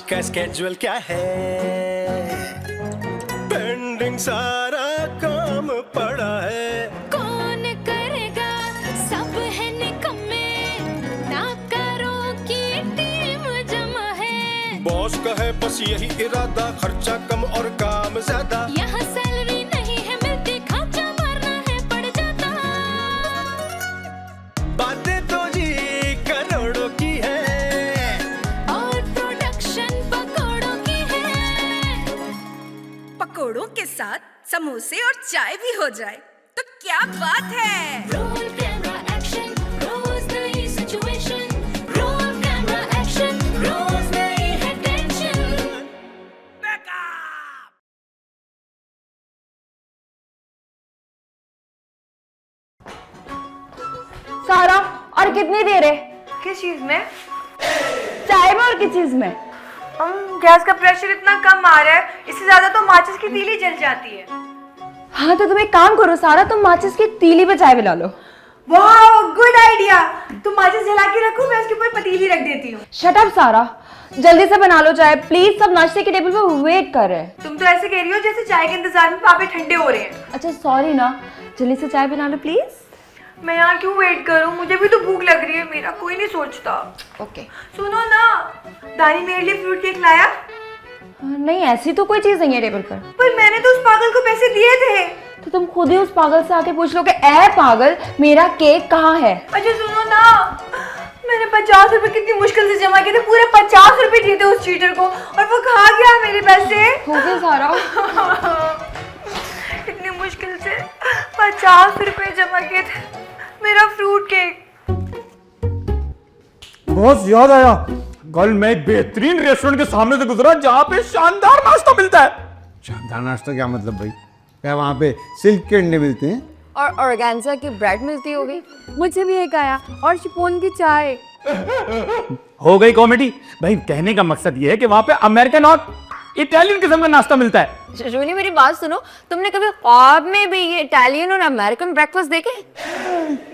का स्केड्यूल क्या है, पेंडिंग सारा काम पड़ा है। कौन करेगा, सब है निकम्मे, नाकारों की टीम जमा है। बॉस का है बस यही इरादा, खर्चा कम और काम ज्यादा। यहाँ सैलरी नहीं है मिलती, खर्चा मारना है पड़ जाता। बातें तो जी करोड़ों की है, और प्रोडक्शन पकौड़ों की है। पकोड़ों के साथ समोसे और चाय भी हो जाए तो क्या बात है। रोल कैमरा एक्शन, रोज नई सिचुएशन। रोल कैमरा एक्शन, रोज नई है टेंशन। सारा, और कितनी देर है? किस चीज में? चाय में और किस चीज में? गैस का प्रेशर इतना कम आ रहा है, इससे ज्यादा तो माचिस की तीली जल जाती है। हाँ तो तुम एक काम करो सारा, तुम माचिस की तीली पे चाय पिला लो। वाह, गुड आइडिया। तुम माचिस जला के रखो, मैं उसके ऊपर पतीली रख देती हूँ। शट अप सारा, जल्दी से बना लो चाय प्लीज, सब नाश्ते की टेबल पे वेट कर रहे हैं। तुम तो ऐसे कह रही हो जैसे चाय के इंतजार में पापे ठंडे हो रहे हैं। अच्छा सॉरी ना, जल्दी से चाय बना लो प्लीज। मैं यहाँ क्यों वेट करूँ, मुझे भी तो भूख लग रही है, मेरा कोई नहीं सोचता। ओके। सुनो ना, दानी मेरे लिए फ्रूट केक लाया? नहीं ऐसी तो कोई चीज नहीं है टेबल पर मैंने तो उस पागल को पैसे दिए थे। तो तुम खुद ही उस पागल से आके पूछ लो कि ए पागल, मेरा केक कहाँ है। अच्छा सुनो ना, मैंने 50 रुपए कितनी मुश्किल से जमा किए थे, पूरे 50 रुपए दिए थे उस चीटर को, और वो खा गया मेरे पैसे। हो गया सारा। इतनी मुश्किल से 50 रुपए जमा किए थे, मेरा फ्रूट केक। बहुत याद आया, कल मैं एक बेहतरीन रेस्टोरेंट के सामने से गुजरा जहाँ पे शानदार नाश्ता मिलता है। शानदार नाश्ता क्या मतलब भाई? क्या वहाँ पे सिल्क के अंडे मिलते हैं? और ऑर्गेन्जा की ब्रेड मिलती होगी। मुझे भी एक आया, और शिफॉन की चाय। हो गई कॉमेडी भाई, कहने का मकसद ये है कि वहाँ पे अमेरिकन और इटालियन किस्म का नाश्ता मिलता है। शशुनी मेरी बात सुनो, तुमने कभी ख्वाब में भी ये इटालियन और अमेरिकन ब्रेकफास्ट देखे?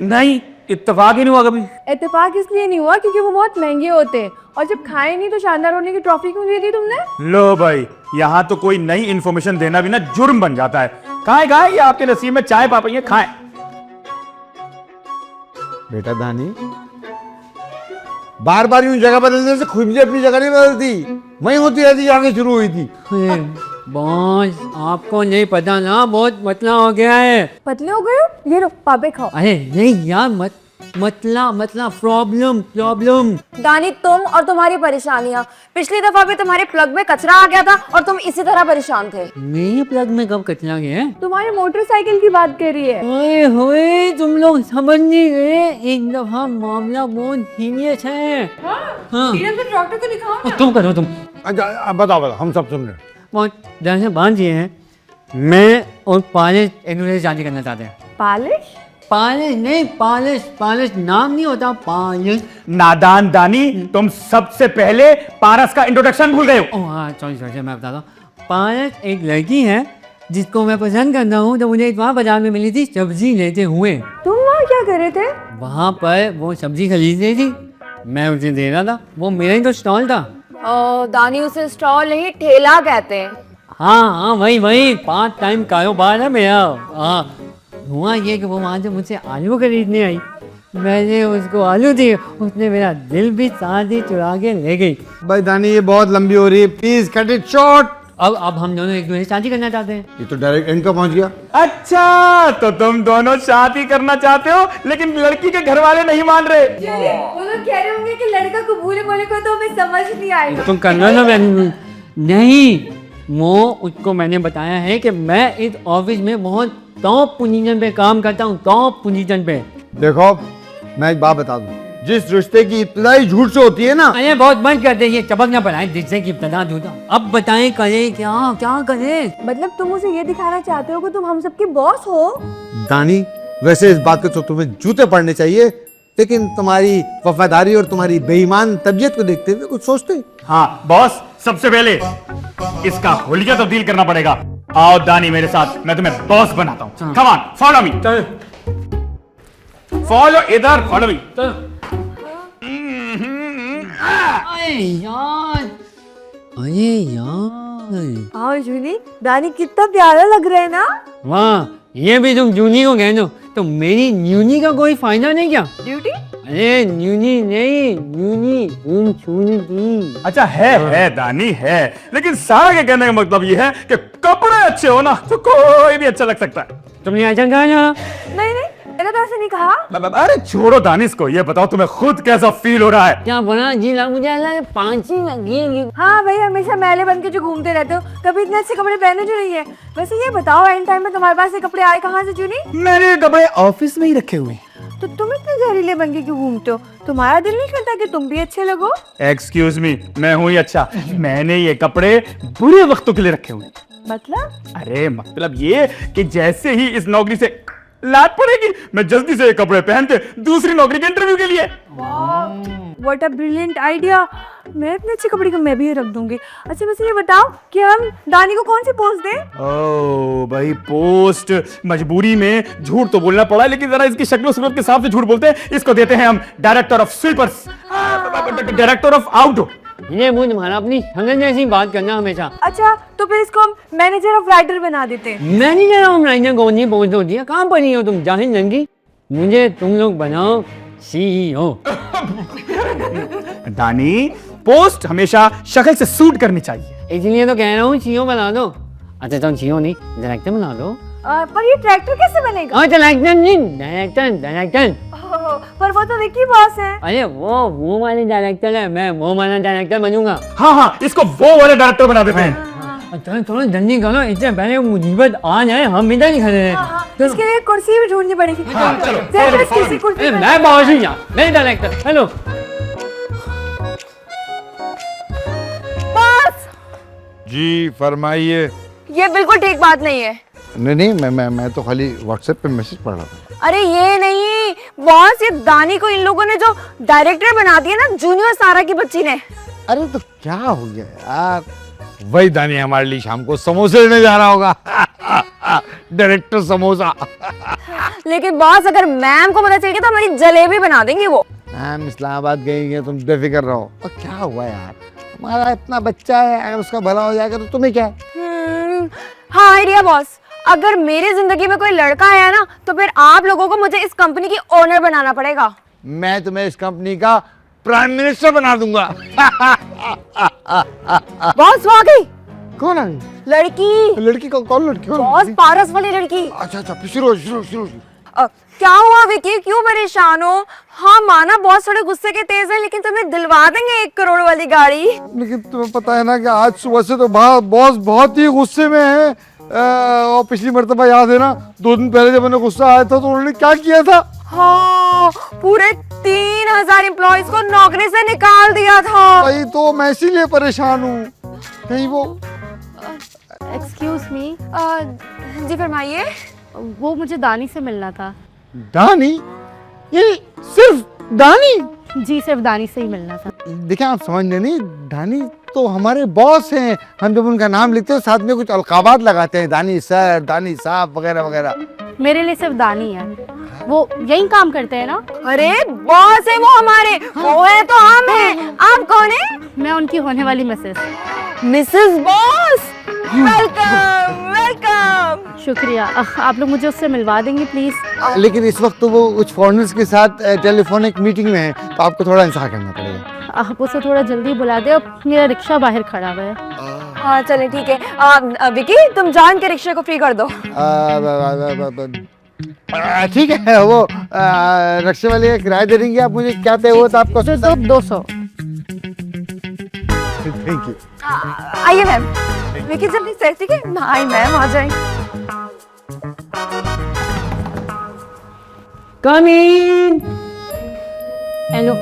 नहीं, इत्तेफाक ही नहीं हुआ कभी। इत्तेफाक इसलिए नहीं हुआ क्योंकि वो बहुत महंगे होते हैं, और जब खाए नहीं तो शानदार होने की ट्रॉफी क्यों दी थी तुमने? लो भाई, यहाँ तो कोई नई इन्फॉर्मेशन देना भी ना जुर्म बन जाता है। खाए खाए, ये आपके नसीब में चाय पा पाई है, खाए। बेटा दानी, बार बार यूं जगह बदलने से खुद भी अपनी जगह नहीं बदलती, वहीं होती रहती जहाँ से शुरू हुई थी। बॉस आपको नहीं पता ना, बहुत मतला हो गया है। पतले हो गए हो? ये लो पापे खाओ। अरे नहीं यार, मतला प्रॉब्लम। दानी, तुम और तुम्हारी परेशानियां। पिछली दफा भी तुम्हारे प्लग में कचरा आ गया था और तुम इसी तरह परेशान थे। मेरे प्लग में कब कचरा गया है? तुम्हारी मोटरसाइकिल की बात कर रही है। ओए होए, तुम लोग समझ नहीं गए, एक दफा मामला बहुत सीरियस है। हाँ। डॉक्टर को दिखाओ ना। तुम करो तुम। अच्छा अब बताओ, हम सब सुन रहे हैं। बहुत ध्यान से बांध दिए हैं। मैं और पालिश एक दूसरे से शादी करना चाहते हैं। पालिश? पालिश नहीं, पालिश नाम नहीं होता, पालिश। नादान दानी, तुम सबसे पहले पारस का इंट्रोडक्शन भूल गए हो। ओह हाँ, सॉरी, मैं बताता हूँ। पारस एक लड़की है जिसको मैं पसंद करता हूँ, तो मुझे वहाँ बाजार में मिली थी सब्जी लेते हुए। तुम वहाँ क्या कर रहे थे? वहाँ पर वो सब्जी खरीद रही थी, मैं उसे दे रहा था, वो मेरा ही तो स्टॉल था। दानी, उसे स्टॉल नहीं ठेला कहते हैं। हाँ वही पार्ट टाइम कारोबार है मेरा। हाँ, हुआ ये कि वो वहाँ से मुझसे आलू खरीदने आई, मैंने उसको आलू दिए, उसने मेरा दिल भी साथ ही चुरा के ले गई। भाई दानी, ये बहुत लंबी हो रही है, प्लीज कट इट शॉर्ट। अब हम दोनों एक दूसरे से शादी करना चाहते हैं। ये तो डायरेक्ट एंड का पहुंच गया। अच्छा, तो तुम दोनों शादी करना चाहते हो, लेकिन लड़की के घर वाले नहीं मान रहे। वो लोग कह रहे होंगे कि लड़का कबूल बोले को तो हमें समझ नहीं आएगा। तुम करना ना, नहीं, वो उसको मैंने बताया है कि मैं इस ऑफिस में बहुत टॉप पोजीशन पे काम करता हूँ, टॉप पोजीशन पे। देखो, मैं एक बात बता दूं, जिस रिश्ते की इब्तिदाई झूठ से होती है ना। अरे बहुत बंद कर दे, ये चबक ना पड़ाए, जिससे की इब्तिदा झूठा। अब बताएं करें क्या करें? मतलब तुम उसे ये दिखाना चाहते हो कि तुम हम सबके बॉस हो? दानी, वैसे इस बात को तो तुम्हें जूते पड़ने चाहिए, लेकिन तुम्हारी वफादारी और तुम्हारी बेईमान तबीयत को देखते हुए कुछ सोचते। हाँ बॉस, सबसे पहले इसका हुलिया तब्दील करना पड़ेगा। आओ दानी मेरे साथ, मैं तुम्हें बॉस बनाता हूँ। Come on, follow me. Follow इधर, फॉलो मी। अरे यार, अरे यार, हाँ जूनी, दानी कितना प्यारा लग रहा है ना। वाह, ये भी तुम जूनी को कह दो, तो मेरी न्यूनी का कोई फायदा नहीं क्या? ड्यूटी? अरे न्यूनी नहीं, न्यूनी। अच्छा है दानी है, लेकिन सारा के कहने का मतलब ये है कि कपड़े अच्छे हो ना तो कोई भी अच्छा लग सकता है। तुमने ऐसा कहा ना? नहीं नहीं, मैंने तो ऐसे नहीं कहा। अरे छोड़ो दानिश को, ये बताओ तुम्हें खुद कैसा फील हो रहा है? क्या बना जी लग, मुझे ऐसा पांच ही लगी। हाँ भाई, हमेशा मैले बन के जो घूमते रहते हो, कभी इतने अच्छे कपड़े पहने जो नहीं है। वैसे ये बताओ, एंड टाइम में तुम्हारे पास ये कपड़े आए कहाँ से जूनी? मैंने ये कपड़े ऑफिस में ही रखे हुए हैं। तो तुम इतने जहरीले बन के क्यों घूमते हो? तुम्हारा दिल नहीं करता कि तुम भी अच्छे लगो? एक्सक्यूज मी, मैं हूँ ही अच्छा। मैंने ये कपड़े बुरे वक्तों के लिए रखे हुए हैं। मतलब? अरे मतलब ये कि जैसे ही इस नौकरी से लात पड़ेगी, मैं जल्दी से ये कपड़े पहनते दूसरी नौकरी के इंटरव्यू के लिए। What a brilliant idea. मैं इतने अच्छे कपड़े को मैं भी रख दूंगी। अच्छा वैसे ये बताओ कि हम दानी को कौन सी पोस्ट दें? ओ भाई, पोस्ट मजबूरी में झूठ तो बोलना पड़ा, लेकिन जरा इसकी शक्ल सूरत के हिसाब से झूठ बोलते हैं। इसको देते हैं हम director of sweepers, director of outdoor. ये मुझे तुम्हारा अपनी संगत जैसी बात करना हमेशा। अच्छा तो फिर इसको हम मैनेजर ऑफ राइटर बना देते हैं। मैनेजर ऑफ राइटर कौन सी पोस्ट होती है? कहाँ पढ़ी हो तुम जाहिल लंगी? मुझे तुम लोग बनाओ CEO। दानी, पोस्ट हमेशा शक्ल से सूट करनी चाहिए। इसलिए तो कह रहा हूँ CEO बना दो। अच्छा तुम CEO नहीं, डायरेक्टर बना दो। पर ये ट्रैक्टर कैसे बनेगा? हाँ डायरेक्टर नहीं, डायरेक्टर। पर वो तो विकी बॉस है। अरे वो वाले डायरेक्टर है, मैं वो वाला डायरेक्टर बनूंगा। हाँ, इसको वो वाले डायरेक्टर बना देते हैं। चलो थोड़ा जल्दी करो, इससे पहले मुसीबत आ जाए, हम इधर नहीं खड़े हैं। इसके लिए कुर्सी भी ढूंढनी पड़ेगी। जरा किसी कुर्सी पे- मैं बॉस हूँ यहाँ, मैं डायरेक्टर। हेलो बॉस, जी फरमाइए। ये बिल्कुल ठीक बात नहीं है। नहीं, मैं तो खाली व्हाट्सएप पे मैसेज पढ़ रहा था। अरे ये नहीं बॉस, ये दानी को इन लोगों ने जो डायरेक्टर बना दिया ना, जूनियर सारा की बच्ची ने। अरे तो क्या हो गया यार, वही दानी हमारे लिए शाम को समोसे लेने जा रहा होगा। डायरेक्टर समोसा। लेकिन बॉस, अगर मैम को पता चल गया तो हमारी जलेबी बना देंगी वो। मैम इस्लामाबाद गई है, तुम बेफिक्र रहो। और क्या हुआ यार, हमारा इतना बच्चा है, अगर उसका भला हो जाएगा तो तुम्हें क्या है? हाँ आइडिया बॉस। अगर मेरी जिंदगी में कोई लड़का आया ना, तो फिर आप लोगों को मुझे इस कंपनी की ओनर बनाना पड़ेगा। मैं तुम्हें इस कंपनी का प्राइम मिनिस्टर बना दूंगा। बॉस वो आ गई। कौन आ गई? लड़की। लड़की को कौन? लड़की कौन? बॉस, पारस वाली लड़की। अच्छा, शुरू। क्या हुआ विकी, क्यों परेशान हो? हाँ माना बॉस थोड़े गुस्से के तेज है, लेकिन तुम्हें दिलवा देंगे 1 करोड़ वाली गाड़ी। लेकिन तुम्हें पता है ना कि आज सुबह से तो बॉस बहुत ही गुस्से में है। और पिछली मर्तबा याद है ना, 2 दिन पहले जब मैंने गुस्सा आया था तो उन्होंने क्या किया था? हाँ, पूरे 3000 एम्प्लॉइज को नौकरी से निकाल दिया था। भाई तो मैं इसीलिए परेशान हूँ। कहीं वो एक्सक्यूज मी, जी फरमाइए। वो मुझे दानी से मिलना था। दानी? ये सिर्फ दानी? जी सिर्फ दानी से ही मिलना था। देखिए आप समझ नहीं, दानी तो हमारे बॉस हैं। हम जब उनका नाम लिखते हैं साथ में कुछ अलकाबात लगाते हैं, दानी सर, दानी साहब वगैरह वगैरह। मेरे लिए सिर्फ दानी है, वो यही काम करते हैं ना। अरे बॉस है वो हमारे, वो है तो हम हैं। आप कौन है? मैं उनकी होने वाली Mrs. Mrs boss, welcome welcome. शुक्रिया। आप लोग मुझे उससे मिलवा देंगे प्लीज? लेकिन इस वक्त तो वो कुछ फॉरेनर्स के साथ टेलीफोनिक मीटिंग में है, तो आपको थोड़ा इंतजार करना पड़ेगा। आप उसे थोड़ा जल्दी बुला दे, अब मेरा रिक्शा बाहर खड़ा हुआ है। हाँ चले ठीक है। विकी तुम जान के रिक्शे को फ्री कर दो। ठीक है, वो रिक्शे वाले का किराया दे देंगे आप मुझे? क्या तय हुआ था आपको? 200। Thank you. आइए मैम। विकी जल्दी से, ठीक है? आई मैम आ जाए। कम इन। हेलो।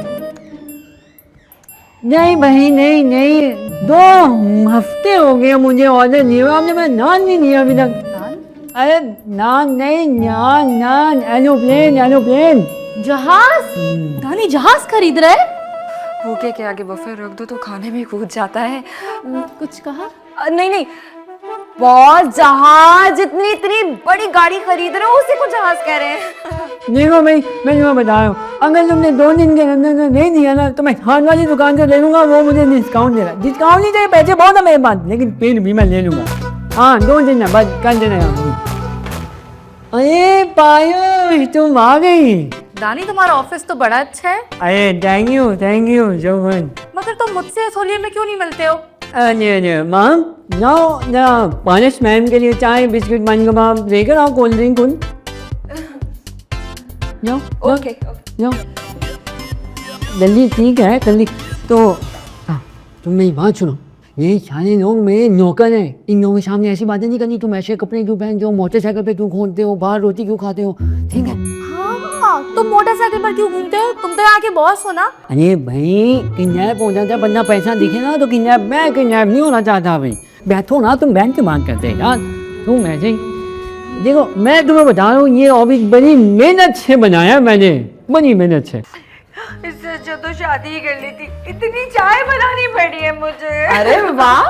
नहीं भाई, नहीं 2 हफ्ते हो गए मुझे ऑर्डर दिए हुए, आपने मेरा नान नहीं दिया अभी तक। अरे नान नहीं, नान एरोप्लेन। जहाज? दानी जहाज खरीद रहे? भूखे के आगे बफे रख दो तो खाने में कूद जाता है। कुछ कहा? नहीं बहुत जहाज, इतनी बड़ी गाड़ी खरीद रहे हो, उसी को जहाज कह रहे हैं। देखो भाई, मैं तुम्हें बता रहा हूँ, अगर तुमने 2 दिन के अंदर नहीं दिया ना तो मैं खान वाली दुकान से ले लूँगा, वो मुझे डिस्काउंट दे रहा है। डिस्काउंट नहीं दे, पैसे बहुत है मेरे पास, लेकिन फिर भी मैं ले लूँगा। हाँ 2 दिन ना, बस कर देना। अरे पायल, तुम आ गई। दानी तुम्हारा ऑफिस तो बड़ा अच्छा है, अरे थैंक यू जोवन। मगर तुम मुझसे इस होलिये में क्यों नहीं मिलते हो? अरे मैम, ना पानिश मैम के लिए चाय बिस्किट मन कबाब लेकर आओ, कोल्ड ड्रिंक कुल। ओके जाओ जल्दी, ठीक है जल्दी। तो तुम मेरी बात सुनो, ये सारे लोग मेरे नौकर हैं, इन लोगों के सामने ऐसी बातें नहीं करनी। तुम ऐसे कपड़े क्यों पहनते हो, मोटरसाइकिल पे क्यों घूमते हो, बाहर रोटी क्यों खाते हो, ठीक है? हाँ, तुम मोटरसाइकिल पर क्यों घूमते हो? तुम तो यहाँ के बॉस हो ना। अरे भाई, किडनैप हो जाता है बंदा, पैसा दिखे ना तो किडनैप। मैं किडनैप नहीं होना चाहता भाई। बैठो ना, तुम बैंक की बात करते हैं यार। तुम ऐसे ही देखो, मैं तुम्हें बता रहा हूँ, ये ऑफिस बड़ी मेहनत से बनाया मैंने, बड़ी मेहनत से। इससे अच्छा तो शादी ही कर लेती, इतनी चाय बनानी पड़ी है मुझे। अरे वाह,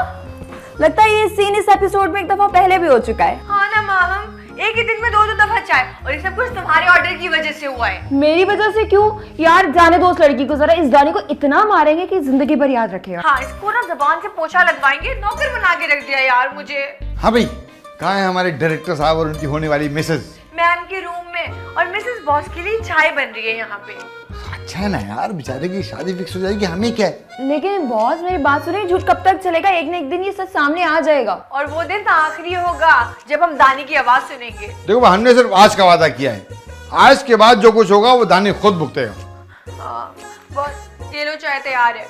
लगता है ये सीन इस एपिसोड में एक दफा पहले भी हो चुका है। हाँ ना माम, एक ही दिन में 2 दफा चाय, और ये सब कुछ तुम्हारे ऑर्डर की वजह से हुआ है। मेरी वजह से क्यों यार? जाने दो उस लड़की को, जरा इस डानी को इतना मारेंगे कि जिंदगी भर याद रखेगा। हाँ, इसको ना जबान से पोछा लगवाएंगे, नौकर बना के रख दिया यार मुझे। हाँ भाई, कहाँ है हमारे डायरेक्टर साहब और उनकी होने वाली मिसेज? मैम के रूम में, और मिसेस बॉस के लिए चाय बन रही है यहाँ पे। अच्छा है ना यार, बेचारे की शादी फिक्स हो जाएगी, हमें क्या है। लेकिन बॉस मेरी बात सुनिए, झूठ कब तक चलेगा? एक न एक दिन ये सच सामने आ जाएगा। और वो दिन आखिरी होगा जब हम दानी की आवाज सुनेंगे। देखो, हमने सिर्फ आज का वादा किया है, आज के बाद जो कुछ होगा वो दानी खुद भुगतेगा। बॉस, ये लो चाय तैयार है।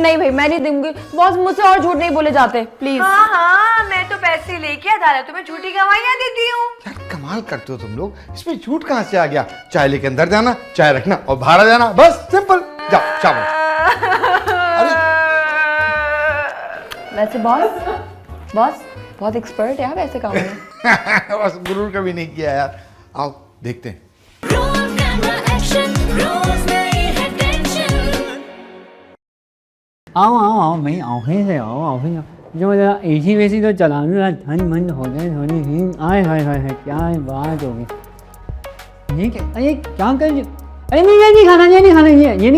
नहीं भाई, मैं नहीं दूंगी। बॉस, मुझसे और झूठ नहीं बोले जाते प्लीज। हाँ, मैं तो पैसे लेके अदालत में झूठी गवाहियां देती हूँ। यार कमाल करते हो तुम लोग, इसमें झूठ कहाँ से आ गया? चाय लेके अंदर जाना, चाय रखना और बाहर आ जाना, बस सिंपल। जाओ शाबाश। अरे वैसे बॉस बहुत एक्सपर्ट है आप ऐसे काम में। बस गुरूर कभी नहीं किया यार। आओ देखते हैं। Roll camera action, रोज नई है टेंशन। आओ मैं ऑफिस से ऑफिस जो जरा एसी वेसी तो चलाने वाला ठंड मंड हो गए थोड़ी ही। आए हाय क्या बात होगी। ये क्या, अरे क्या कर, अरे नहीं, ये नहीं खाना, ये नहीं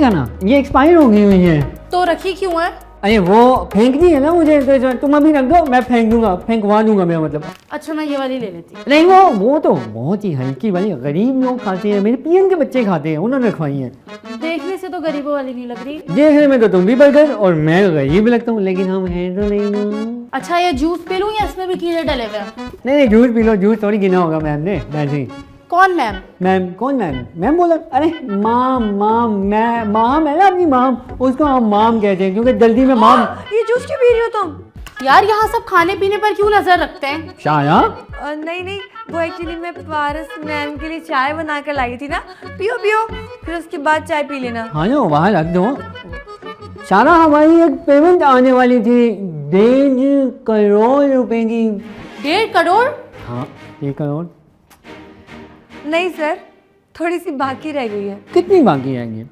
खाना, ये एक्सपायर हो गई हुई है। तो रखी क्यों है? अरे वो फेंकनी है ना मुझे, तो तुम अभी रख दो, मैं फेंक दूंगा, फेंकवा दूंगा मैं, मतलब। अच्छा, मैं ये वाली ले लेती हूँ। नहीं, वो तो बहुत ही हल्की वाली, गरीब लोग खाते हैं, मेरे पियन के बच्चे खाते हैं, उन्होंने रखवाई है। देखने से तो गरीबों वाली नहीं लग रही। देखने में तो तुम भी बर्गर और मैं गरीब लगता हूँ, लेकिन हम हैं तो नहीं ना। अच्छा, ये जूस पी लूँ या इसमें भी कीड़े डले हुए हैं? नहीं, जूस पी लो, जूस थोड़ी गिना होगा मैम ने, वैसे ही। कौन मैम? मैम कौन मैम? मैम बोला, अरे माम मैं माम है ना अपनी माम, उसको हम माम कहते हैं क्योंकि जल्दी में माम। ये जूस क्यों पी रही हो तुम? यार, यहाँ सब खाने पीने पर क्यों नजर रखते हैं? शाया नहीं, वो एक्चुअली मैं पारस मैम के लिए चाय बना कर लाई थी ना। पियो, फिर उसके बाद चाय पी लेना। हाँ जो वहाँ रख दो। सारा हमारी एक पेमेंट आने वाली थी 1.5 करोड़ रुपए की। 1.5 करोड़? हाँ 1 करोड़। नहीं सर, थोड़ी सी बाकी रह गई है। कितनी बाकी रहेंगे?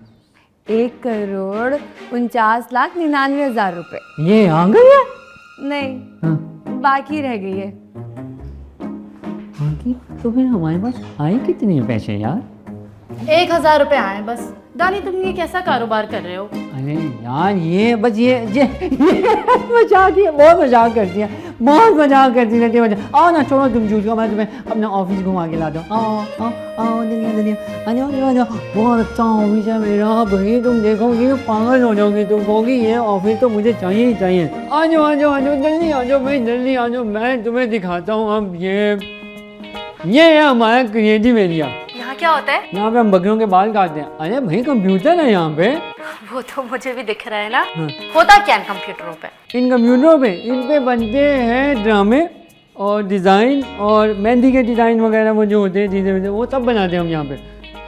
1,49,99,000 रुपए। ये आ गई है? नहीं, हाँ बाकी रह गई है। बाकी तो फिर हमारे पास आए कितने पैसे यार? 1,000 रुपए आए बस। दानी, तुम ये कैसा कारोबार कर रहे हो? अरे यार, ये बस ये मजाक, ये बहुत मजाक करती है, बहुत मजाक करती रहती है। आओ ना, छोड़ो तुम जूझ को, मैं तुम्हें अपना ऑफिस घुमा के ला दूँ। आओ जल्दी आ जाओ। बहुत अच्छा ऑफिस है मेरा भाई, तुम देखोगी पागल हो जाओगी, तुम कहोगी ये ऑफिस तो मुझे चाहिए ही चाहिए। आ जाओ जल्दी आ जाओ भाई, जल्दी आ जाओ। मैं तुम्हें दिखाता हूँ अब। ये है हमारा क्रिएटिव एरिया। यहाँ क्या होता है? यहाँ पे हम बकरियों के बाल काटते हैं। अरे भाई, कंप्यूटर है यहाँ पे। वो तो मुझे भी दिख रहा है ना। होता क्या है कंप्यूटरों पे? इन कंप्यूटरों पे इन पे बनते हैं ड्रामे और डिज़ाइन और मेहंदी के डिज़ाइन वगैरह, वो जो होते हैं चीज़ें, वो सब बनाते हैं हम यहाँ पे।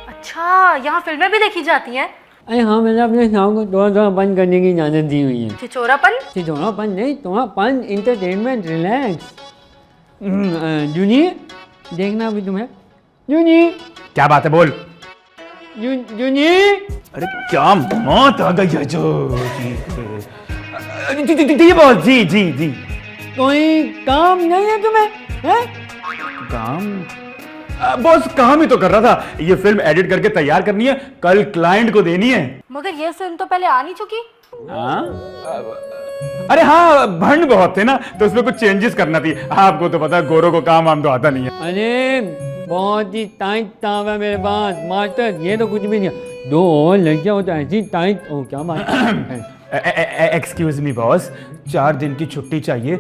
अच्छा, यहाँ फिल्में भी देखी जाती हैं? अरे हाँ, मैंने अपने शाम को थोड़ा बंद करने की इजाज़त दी हुई है। चिचोरापन? चिचोरापन नहीं, थोड़ापन, इंटरटेनमेंट, रिलैक्स। जूनी, देखना अभी तुम्हें। जूनी, क्या बात है, बोल। जूनी, अरे क्या मौत आ गई है जो। जी बोल, जी। कोई काम नहीं है तुम्हें? हैं? काम बॉस काम ही तो कर रहा था। ये फिल्म एडिट करके तैयार करनी है, कल क्लाइंट को देनी है। मगर ये फिल्म तो पहले आ नहीं चुकी। हाँ? अरे हाँ, भंड बहुत थे ना, तो उसमें कुछ चेंजेस करना थी। आपको तो पता है गोरों को काम आम तो आता नहीं है। अरे बहुत ही टाइट काम है मेरे पास मास्टर, ये तो कुछ भी नहीं है। 2 और लड़कियां हो तो ऐसी टाइट। ओ क्या बात है? एक्सक्यूज मी बॉस, 4 दिन की छुट्टी चाहिए।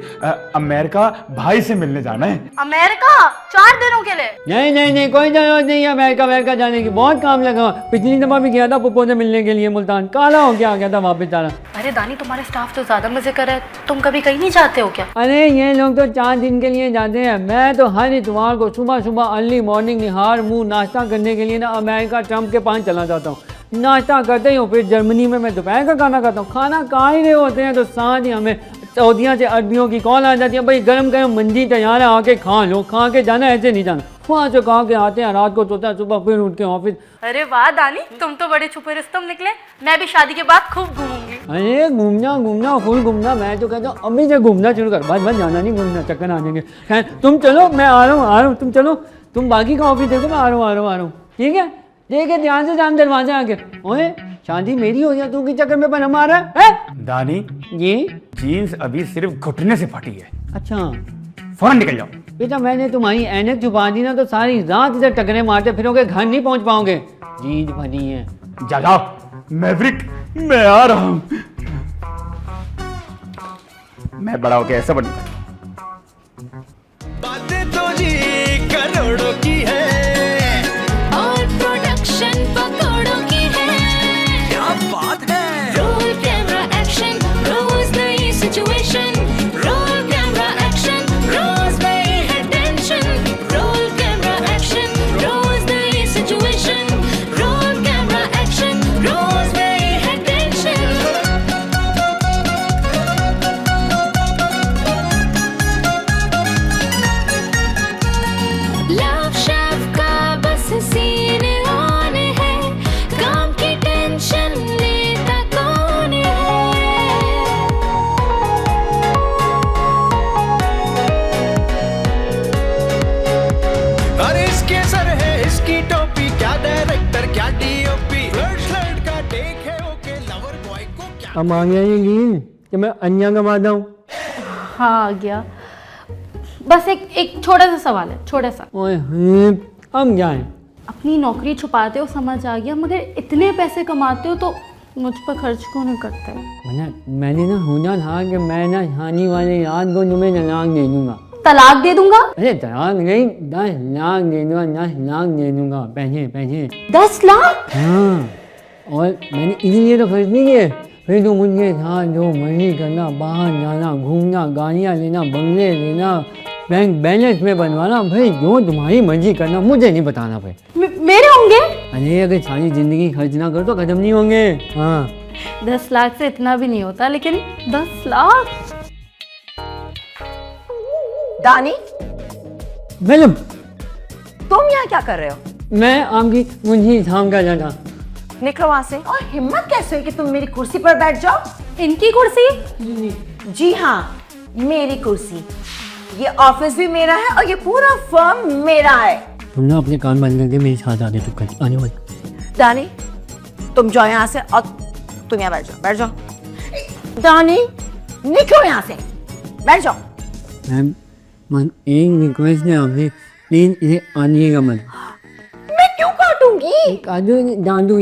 अमेरिका भाई से मिलने जाना है। अमेरिका 4 दिनों के लिए? नहीं कोई जरूरत नहीं है अमेरिका जाने की। बहुत काम लगा, पिछली दफा भी गया था पप्पो से मिलने के लिए मुल्तान, काला हो गया आ गया था वापस जाना। अरे दानी तुम्हारे स्टाफ तो ज्यादा मजे कर रहे हैं, तुम कभी कहीं नहीं जाते हो क्या? अरे ये लोग तो 4 दिन के लिए जाते हैं, मैं तो हर इतवार को सुबह अर्ली मॉर्निंग निहार मुंह नाश्ता करने के लिए ना अमेरिका ट्रम्प के पास चला जाता हूँ। नाश्ता करते ही फिर जर्मनी में मैं दोपहर का खाना खाता हूँ। खाना खा ही रहे होते हैं तो साथ ही हमें सऊदिया से अरबियों की कॉल आ जाती है, भाई गरम मंदी तैयार है, आके खा लो। खा के जाना, ऐसे नहीं जाना। वहाँ से खा के आते हैं, रात को सोता है, सुबह फिर उठ के ऑफिस। अरे वाह दानी, तुम तो बड़े छुपे रुस्तम निकले। मैं भी शादी के बाद खूब घूमूंगी। अरे घूमना फुल घूमना, मैं तो कहता हूँ अभी से घूमना शुरू कर, बस जाना नहीं, घूमना चक्कर आ जाएंगे। खैर तुम चलो, मैं आ रहा हूँ, तुम चलो, तुम बाकी का ऑफिस देखो, मैं आ रहा हूँ। ठीक है, देखे ध्यान से जान दरवाजे आके। ओए शादी मेरी हो गया, तू की चक्कर में बना मारा है? दानी, ये जीन्स अभी सिर्फ घुटने से फटी है। अच्छा फौरन निकल जाओ। बेटा, मैंने तुम्हारी ऐनक छुपा दी ना, तो सारी रात इधर टकरे मारते फिरोगे, घर नहीं पहुंच पाओगे। जीज फटी है। जाओ मैवरिक, मैं आ रहा हूं। मैं बड़ा होके ऐसा बनूंगा। बातें तो जी करोड़ों की है और प्रोडक्शन पकौड़ों की है। क्या बात है। रोल कैमरा एक्शन, रोज नई सिचुएशन। रोल कैमरा एक्शन, रोज नई है टेंशन। रोल कैमरा एक्शन, रोज नई सिचुएशन। रोल कैमरा एक्शन, रोज नई है टेंशन। लव शेफ का बस सीन ऑन है, काम की टेंशन लेता कौन है। अरे इसके सर है इसकी टोपी, क्या डायरेक्टर क्या डीओपी। फ्लड का टेक है ओके, लवर बॉय को क्या। अब आ गया ये लीन कि मैं अन्या कमाता हूँ। हाँ आ गया। बस एक छोटा सा सवाल है, छोटा सा। ओए हम जाए। अपनी नौकरी छुपाते हो समझ आ गया, मगर इतने पैसे कमाते हो तो मुझ पर खर्च क्यों नहीं करते? मैंने ना होना था कि मैं ना शादी वाले रात को तुम्हें तलाक दे दूंगा। तलाक दे दूंगा? अरे तलाक नहीं, 10 लाख दे दूंगा, 10 लाख दे दूंगा। पैसे 10 लाख? हाँ, और मैंने इसीलिए तो खर्च नहीं किए। फिर तो मुझे था जो मर्जी करना, बाहर जाना, घूमना, गाड़ियाँ लेना, बंगले लेना, बैंक बैलेंस में बनवाना, भाई जो तुम्हारी मर्जी करना, मुझे नहीं बताना भाई। मेरे होंगे? अरे अगर सारी जिंदगी खर्च ना करो तो खत्म नहीं होंगे। हाँ 10 लाख से इतना भी नहीं होता, लेकिन 10 लाख। दानी, मैडम, तुम यहाँ क्या कर रहे हो? मैं आपकी मुंशी शाम का जाना। निकलो वहां से। और हिम्मत कैसे हुई कि तुम मेरी कुर्सी पर बैठ जाओ? इनकी कुर्सी? जी हाँ, मेरी कुर्सी। ये ऑफिस भी मेरा है और ये पूरा फर्म मेरा है। तुम ना अपने कान बंद करके मेरे साथ आने तुम कल आने वाले। दानी, तुम जाओ यहाँ से और तुम यहाँ बैठ जाओ। दानी, निकलो यहाँ से, बैठ जाओ। मैम एक रिक्वेस्ट है आपसे, प्लीज इसे आनिएगा मत। मैं क्यों काटूंगी? काजू डांडू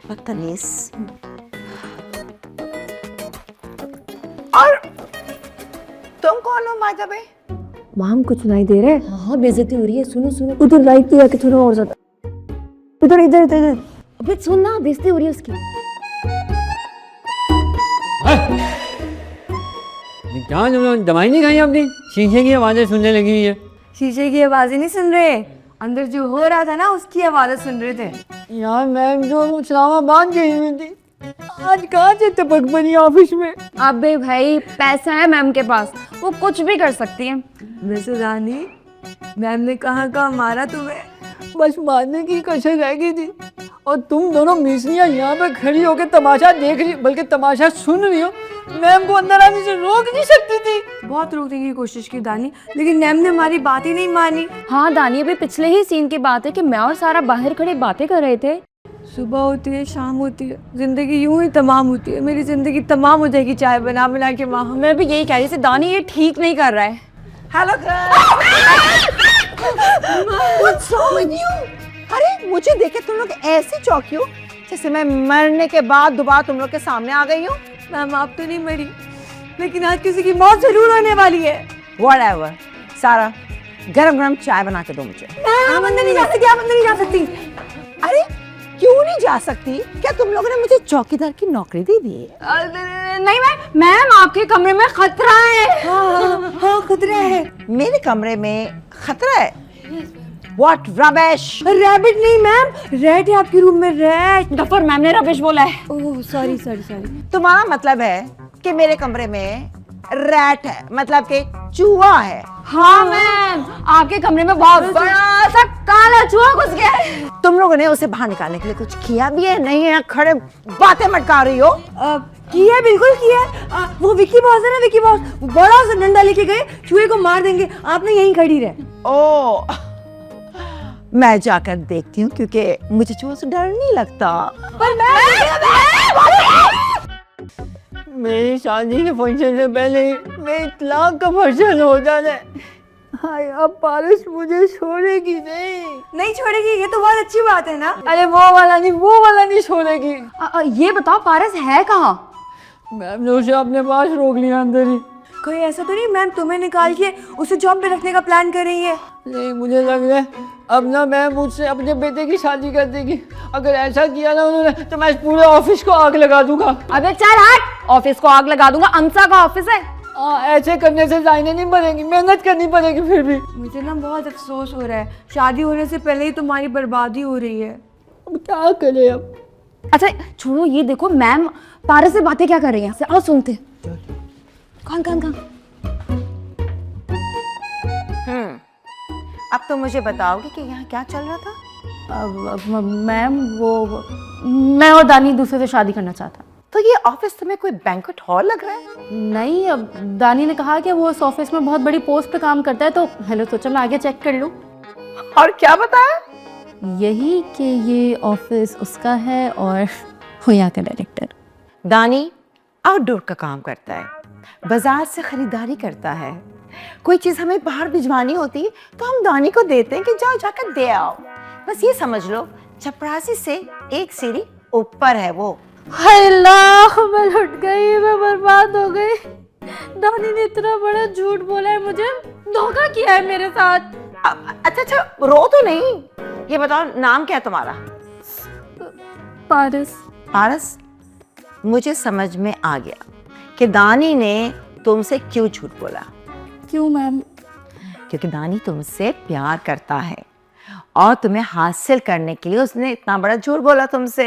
बदतमीज। और तुम कौन हो माता भाई? वहाँ कुछ सुनाई दे रहा है। हाँ बेइज्जती हो रही है। सुनो उधर लाइट दिया कि थोड़ा और ज्यादा। इधर अबे सुन ना, बेइज्जती हो रही है उसकी। क्या दवाई नहीं खाई अपनी? शीशे की आवाजें सुनने लगी हुई है। शीशे की आवाजें नहीं सुन रहे, अंदर जो हो रहा था ना उसकी आवाजें सुन रहे थे। यार मैम जो इस्लामाबाद गई हुई थी, आज कहाँ से टपक बनी ऑफिस में। अबे भाई पैसा है मैम के पास, वो कुछ भी कर सकती है। वैसे रानी, मैम ने कहाँ मारा तुम्हें? बस मारने की कसर रह गई थी, और तुम दोनों मिसरियाँ यहाँ पे खड़ी होकर तमाशा देख रही, बल्कि तमाशा सुन रही हो। मैम को अंदर आने से रोक नहीं सकती थी। बहुत रोकने की कोशिश की दानी, लेकिन मैम ने हमारी बात ही नहीं मानी। हाँ दानी, अभी पिछले ही सीन की बात है कि मैं और सारा बाहर खड़े बातें कर रहे थे। सुबह होती है, शाम होती है, जिंदगी यूं ही तमाम होती है। मेरी जिंदगी तमाम हो जाएगी चाय बना बना के। माँ मैं भी यही कह रही थी दानी, ये ठीक नहीं कर रहा है। हेलो अरे मुझे देखे तुम लोग ऐसी चौंकी हो जैसे मैं मरने के बाद दोबारा तुम लोग के सामने आ गई हूँ। मैम आप तो नहीं मरी, लेकिन आज किसी की मौत जरूर होने वाली है। Whatever. सारा गरम गरम चाय बना के दो मुझे। आप अंदर नहीं जा सकती, आप अंदर नहीं जा सकती। अरे क्यों नहीं जा सकती? क्या तुम लोगों ने मुझे चौकीदार की नौकरी दे दी है? नहीं मैम आपके कमरे में खतरा है। हाँ खतरा है। मेरे कमरे में खतरा है? What rubbish! रैबिट नहीं मैम, रैट है आपके रूम में, रैट। गफर मैम ने रबिश बोला है। Oh sorry sorry sorry. तुम्हारा मतलब है कि मेरे कमरे में रैट है, मतलब कि चूहा है। हाँ मैम, आपके कमरे में बहुत बड़ा सा काला चूहा घुस गया है। तुम लोगों ने उसे बाहर निकालने के लिए कुछ किया भी है? नहीं है, खड़े बातें मटका रही हो। किया, बिल्कुल किया। वो विकी बॉस है ना, विकी बॉस, बड़ा सा डंडा लेके गए, चूहे को मार देंगे, आपने यहीं खड़ी रहे। ओ मैं जाकर देखती हूँ, क्योंकि मुझे चूहों से डर नहीं लगता। पर मेरी शादी के फंक्शन से पहले मेरे तलाक का फंक्शन हो जाना है। हाय, अब पारस मुझे छोड़ेगी नहीं छोड़ेगी, ये तो बहुत अच्छी बात है ना। अरे वो वाला नहीं छोड़ेगी। ये बताओ पारस है कहाँ? मैम ने उसे अपने पास रोक लिया अंदर ही। कोई ऐसा तो नहीं मैम तुम्हें निकाल के उसे जॉब पे रखने का प्लान कर रही है? नहीं, मुझे लग रहा है अब ना मैम मुझसे अपने बेटे की शादी कर देगी। अगर ऐसा किया ना उन्होंने तो मैं इस पूरे ऑफिस को आग लगा दूंगा। अबे चल हट, ऑफिस को आग लगा दूंगा, अमसा का ऑफिस है। ऐसे करने से लाइनें नहीं बनेगी, मेहनत करनी पड़ेगी फिर भी। मुझे ना बहुत अफसोस हो रहा है, शादी होने से पहले ही तुम्हारी बर्बादी हो रही है। अब क्या करें अब? अच्छा छोड़ो, ये देखो मैम पारस से बातें क्या कर रही हैं, आओ सुनते। कौन अब तो मुझे बताओगे कि यहाँ क्या चल रहा था? मैम वो मैं और दानी दूसरे से शादी करना चाहता। तो ये ऑफिस तुम्हें कोई बैंक्वेट हॉल लग रहा है? नहीं, अब दानी ने कहा कि वो इस ऑफिस में बहुत बड़ी पोस्ट पे काम करता है, तो हेलो सोचा मैं आगे चेक कर लूँ। और क्या बताया? यही कि ये ऑफिस उसका है और वो यहाँ का डायरेक्टर। दानी आउटडोर का काम करता है, बाजार से खरीदारी करता है। कोई चीज हमें बाहर भिजवानी होती है तो हम दानी को देते हैं कि जाओ जाकर दे आओ। बस ये समझ लो चपरासी से एक सीढ़ी ऊपर है वो। हाय अल्लाह, मैं लुट गई, मैं बर्बाद हो गई। दानी ने इतना बड़ा झूठ बोला है, मुझे धोखा किया है मेरे साथ। अच्छा रो तो नहीं। ये बताओ नाम क्या है तुम्हारा? पारस। पारस, मुझे समझ में आ गया कि दानी ने तुमसे क्यों झूठ बोला। क्यों मैम? क्योंकि दानी तुमसे प्यार करता है और तुम्हें हासिल करने के लिए उसने इतना बड़ा झूठ बोला तुमसे।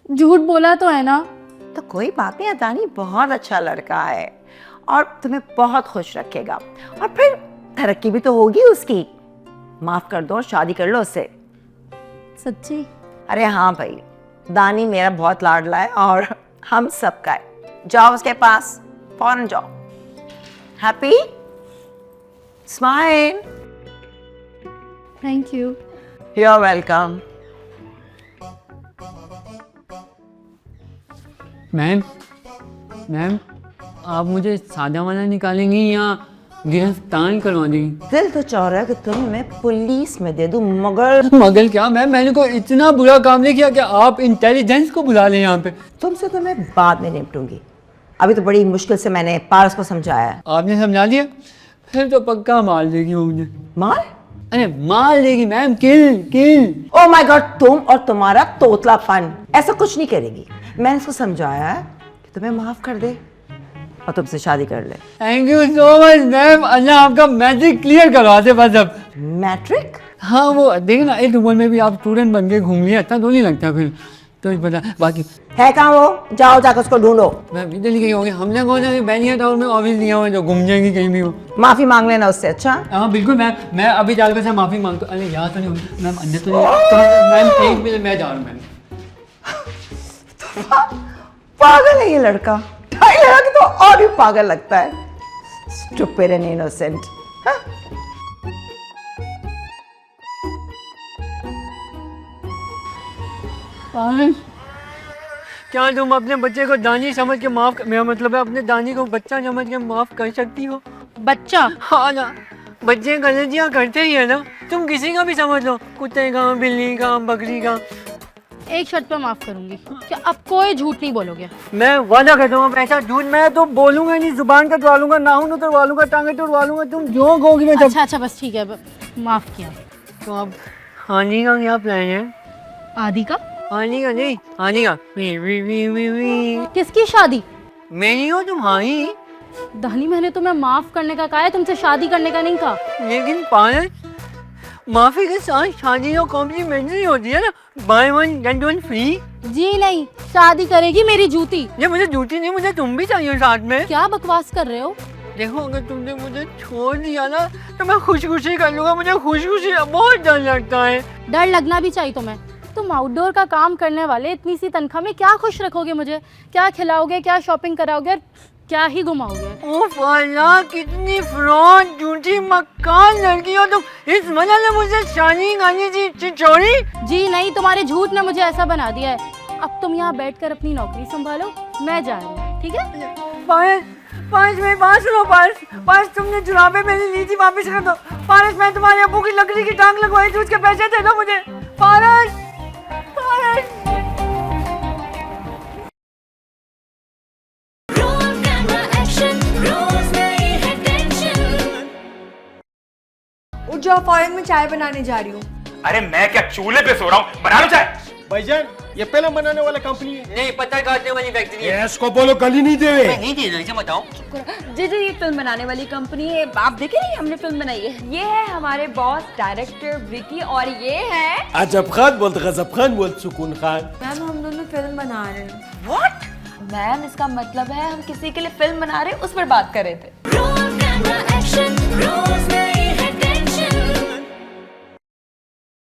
झूठ बोला तो है ना। तो कोई बात नहीं, दानी बहुत अच्छा लड़का है और तुम्हें बहुत खुश रखेगा, और फिर तरक्की भी तो होगी उसकी। माफ कर दो और शादी कर लो उससे। सच्ची? अरे हाँ भाई, दानी मेरा बहुत लाडला है और हम सबका है। जाओ उसके पास, फौरन जाओ। Happy smile. Thank you. You are welcome. Ma'am आप मुझे सादा वाला निकालेंगी या गिरफ्तार करवा देंगी? दिल तो चाह रहा है कि तुम्हें मैं पुलिस में दे दूं, मगर क्या मैम, मैंने कोई इतना बुरा काम नहीं किया कि आप इंटेलिजेंस को बुला लें यहाँ पे। तुमसे तो मैं बाद में निपटूंगी। अभी तो बड़ी मुश्किल से मैंने पारस को समझाया है। आपने समझा दिया? फिर तो पक्का मार देगी वो मुझे। मार? अरे मार देगी ma'am, kill. Oh my God, तुम और तुम्हारा तोतलापन ऐसा कुछ नहीं करेगी। मैंने इसको समझाया है कि तुम्हें माफ कर दे और तुमसे शादी कर ले। Thank you so much ma'am, अल्लाह आपका मैट्रिक क्लियर करवा दे बस अब। मैट्रिक? हाँ वो देखिए ना, एक उम्र में भी आप स्टूडेंट बन के घूम लिया, अच्छा तो नहीं लगता फिर तो पता। बाकी है कहाँ वो? जाओ जाकर उसको ढूंढो। मैम इधर कहीं होंगे, हमने कौन सा बैनिया टाउन में ऑफिस लिया हुआ है जो घूम जाएंगी कहीं भी वो। माफी मांग लेना उससे। अच्छा हाँ बिल्कुल मैम, मैं अभी जाकर से माफी मांगता हूँ। अरे यार तो नहीं होगी मैम, अंदर तो नहीं। मैम एक मिनट, मैं जा रहा हूँ मैम। पागल है ये लड़का, ढाई लगा कि तो और भी पागल लगता है। Stupid and innocent. क्या तुम अपने बच्चे को दानी समझ के माफ, मेरा मतलब है अपने दानी को बच्चा समझ के माफ कर सकती हो? बच्चा? हाँ ना, बच्चे गलतियाँ करते ही है ना, तुम किसी का भी समझ लो, कुत्ते का, बिल्ली का, बकरी का। एक शर्त पे माफ करूंगी कि अब कोई झूठ नहीं बोलोगे। मैं वादा करता हूँ ऐसा झूठ मैं तो बोलूंगा नहीं, जुबान कटवा लूंगा, नाखून उतरवा लूंगा, टांगे तोड़वा लूंगा, तुम जो कहोगी मैं सब। अच्छा बस ठीक है, माफ किया। तो अब हानि का क्या प्लान है? आदि का? हानि का नहीं, हानि का वी। किसकी शादी? मेरी हो तुम? हाँ ही। दानी मैंने तुम्हें माफ करने का कहा है, तुमसे शादी करने का नहीं कहा। लेकिन पायल, माफी के साथ शादी और कॉम्प्लीमेंट्री होती है ना, buy one get one free. जी नहीं, शादी करेगी मेरी जूती। ये मुझे जूती नहीं, मुझे तुम भी चाहिए साथ में। क्या बकवास कर रहे हो? देखो अगर तुमने मुझे छोड़ दिया ना तो मैं खुश खुशी कर लूंगा, मुझे खुश खुशी बहुत डर लगता है। डर लगना भी चाहिए तुम्हें। तुम आउटडोर का काम करने वाले इतनी सी तनख्वाह में क्या खुश रखोगे मुझे? क्या खिलाओगे, क्या शॉपिंग कराओगे, क्या ही घुमाओगे? ओह अल्लाह, कितनी फ्रॉड झूठी मक्कार लड़की हो तुम। इस वजह से मुझे शादी करनी थी चिचोरी? जी नहीं, तुम्हारे झूठ ने मुझे ऐसा बना दिया है। अब तुम यहाँ बैठकर अपनी नौकरी संभालो, मैं जा रही हूँ, ठीक है? पारस मेरी बात सुनो। पारस तुमने जुराबे मेरी ली थी, वापस कर दो। पारस मैं तुम्हारे अब्बू की लकड़ी की टांग लगवाई थी, उसके पैसे दे दो मुझे। पारस Roll camera action, रोज नई है टेंशन। उठ जाओ, फौरन मैं चाय बनाने जा रही हूँ। अरे मैं क्या चूल्हे पे सो रहा हूँ, बना लो चाय। भाईजान ये पहला बनाने वाला कंपनी है। नहीं, पत्थर काटने वाली फैक्ट्री है। इसको बोलो गली नहीं देवे। नहीं दे रही, बताओ। जी ये फिल्म बनाने वाली कंपनी है। आप देखे नहीं, हमने फिल्म बनाई है। ये है हमारे बॉस डायरेक्टर विकी, और ये है अजब खान बोलते, गजब खान बोलते, सुकून खान। मैम, हम दोनों फिल्म बना रहे हैं। व्हाट? मैम इसका मतलब है हम किसी के लिए फिल्म बना रहे हैं, उस पर बात कर रहे थे। Roll camera action, रोज